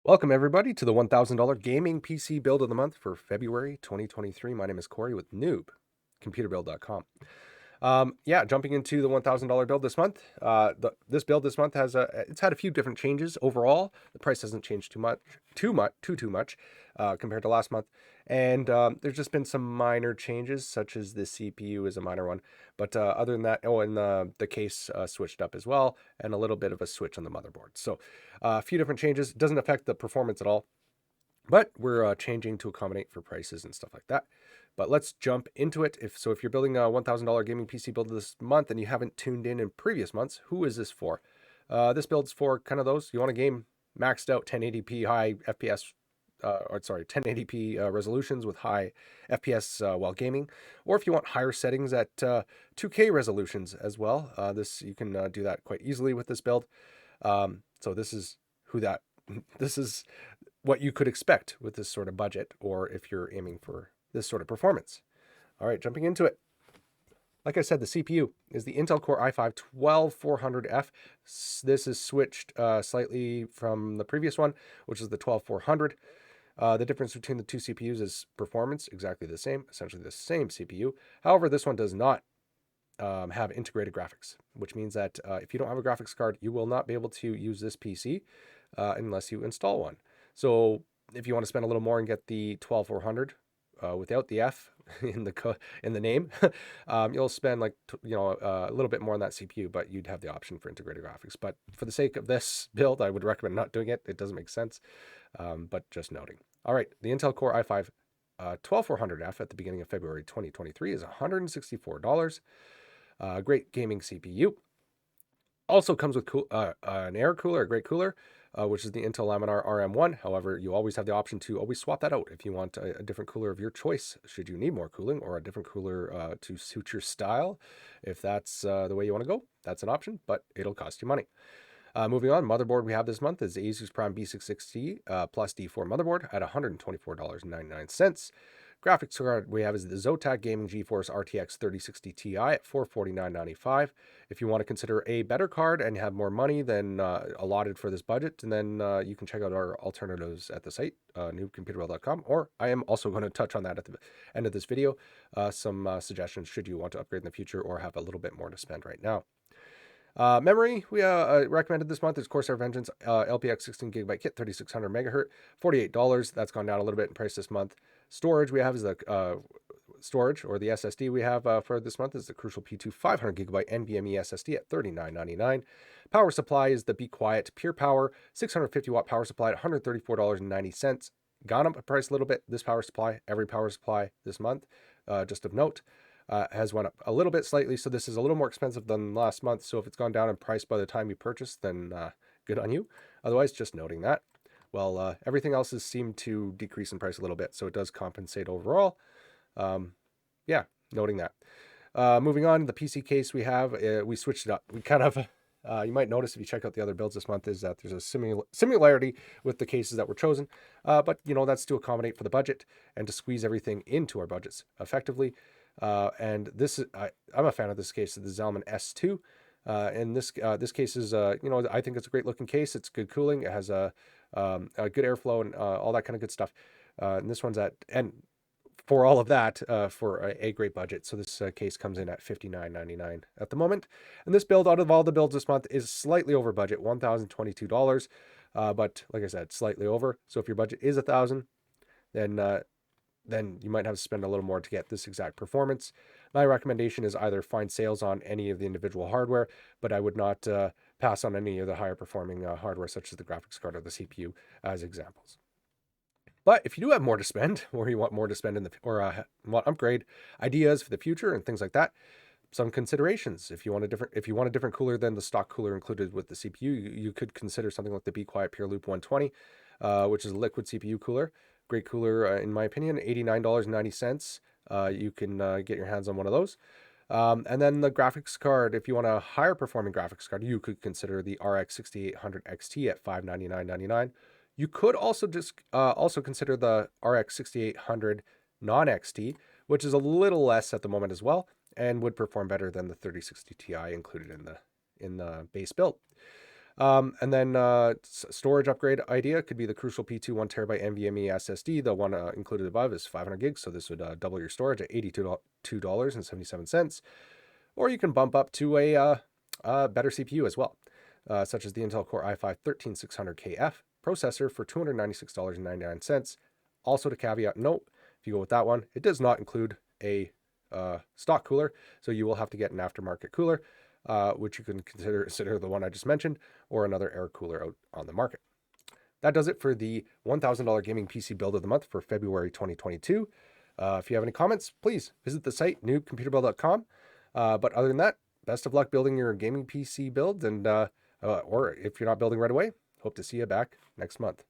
Welcome, everybody, to the $1,000 gaming PC build of the month for February 2023. My name is Corey with Newb, computerbuild.com. Jumping into the $1,000 build this month. This build this month it's had a few different changes overall. The price hasn't changed too much compared to last month, and there's just been some minor changes, such as the CPU is a minor one. But other than that, and the case switched up as well, and a little bit of a switch on the motherboard. So a few different changes. Doesn't affect the performance at all, but we're changing to accommodate for prices and stuff like that. But let's jump into it. If you're building a $1,000 gaming PC build this month and you haven't tuned in previous months, who is this for? This build's for kind of those you want a game maxed out 1080p high FPS, 1080p resolutions with high FPS while gaming, or if you want higher settings at 2K resolutions as well. This you can do that quite easily with this build. So this is this is what you could expect with this sort of budget, or if you're aiming for this sort of performance. All right, jumping into it. Like I said, the CPU is the Intel Core i5-12400F. This is switched slightly from the previous one, which is the 12400. The difference between the two CPUs is performance, exactly the same, essentially the same CPU. However, this one does not have integrated graphics, which means that if you don't have a graphics card, you will not be able to use this PC unless you install one. So if you want to spend a little more and get the 12400 without the F in the name, you'll spend a little bit more on that CPU, but you'd have the option for integrated graphics. But for the sake of this build, I would recommend not doing it. It doesn't make sense, but just noting. All right, the Intel Core i5 12400F at the beginning of February 2023 is $164. Great gaming CPU. Also comes with an air cooler, a great cooler, which is the Intel Laminar RM1. However, you always have the option to always swap that out if you want a different cooler of your choice, should you need more cooling, or a different cooler to suit your style. If that's the way you want to go, that's an option, but it'll cost you money. Moving on, motherboard we have this month is the Asus Prime B660 plus D4 motherboard at $124.99. Graphics card we have is the Zotac Gaming GeForce RTX 3060 Ti at $449.95. If you want to consider a better card and have more money than allotted for this budget, and then you can check out our alternatives at the site, newbcomputerbuild.com, or I am also going to touch on that at the end of this video, some suggestions should you want to upgrade in the future or have a little bit more to spend right now. Memory we recommended this month is Corsair Vengeance LPX 16GB kit, 3600 megahertz, $48. That's gone down a little bit in price this month. Storage we have is the storage, or the SSD we have for this month is the Crucial P2 500GB NVMe SSD at $39.99. Power supply is the Be Quiet Pure Power 650 watt power supply at $134.90. Gone up in price a little bit. This power supply, every power supply this month, just of note, has went up a little bit slightly. So this is a little more expensive than last month. So if it's gone down in price by the time you purchase, then good on you. Otherwise, just noting that. Well, everything else has seemed to decrease in price a little bit. So it does compensate overall. Noting that. Moving on, the PC case we have, we switched it up. We kind of, you might notice if you check out the other builds this month, is that there's a similarity with the cases that were chosen. But, that's to accommodate for the budget and to squeeze everything into our budgets effectively. And this is, I'm a fan of this case, the Zalman S2. And this case is, I think it's a great looking case. It's good cooling. It has a good airflow and all that kind of good stuff. And this one's and for all of that, for a great budget. So this case comes in at $59.99 at the moment. And this build, out of all the builds this month, is slightly over budget, $1,022. But like I said, slightly over. So if your budget is $1,000, then you might have to spend a little more to get this exact performance. My recommendation is either find sales on any of the individual hardware, but I would not pass on any of the higher performing hardware, such as the graphics card or the CPU, as examples. But if you do have more to spend, or you want more to spend want upgrade ideas for the future and things like that, some considerations. If you want a different cooler than the stock cooler included with the CPU, you could consider something like the Be Quiet Pure Loop 120, which is a liquid CPU cooler. Great cooler, in my opinion, $89.90. You can get your hands on one of those. And then the graphics card, if you want a higher performing graphics card, you could consider the RX 6800 XT at $599.99. You could also also consider the RX 6800 non-XT, which is a little less at the moment as well, and would perform better than the 3060 Ti included in the base build. And then storage upgrade idea could be the Crucial P2 1 terabyte NVMe SSD. The one included above is 500 gigs, so this would double your storage at $82.77. Or you can bump up to a better CPU as well, such as the Intel Core i5-13600KF processor for $296.99. Also, to caveat note, if you go with that one, it does not include a stock cooler, so you will have to get an aftermarket cooler, which you can consider the one I just mentioned, or another air cooler out on the market. That does it for the $1,000 gaming PC build of the month for February 2022. If you have any comments, please visit the site, newbcomputerbuild.com. But other than that, best of luck building your gaming PC build, and or if you're not building right away, hope to see you back next month.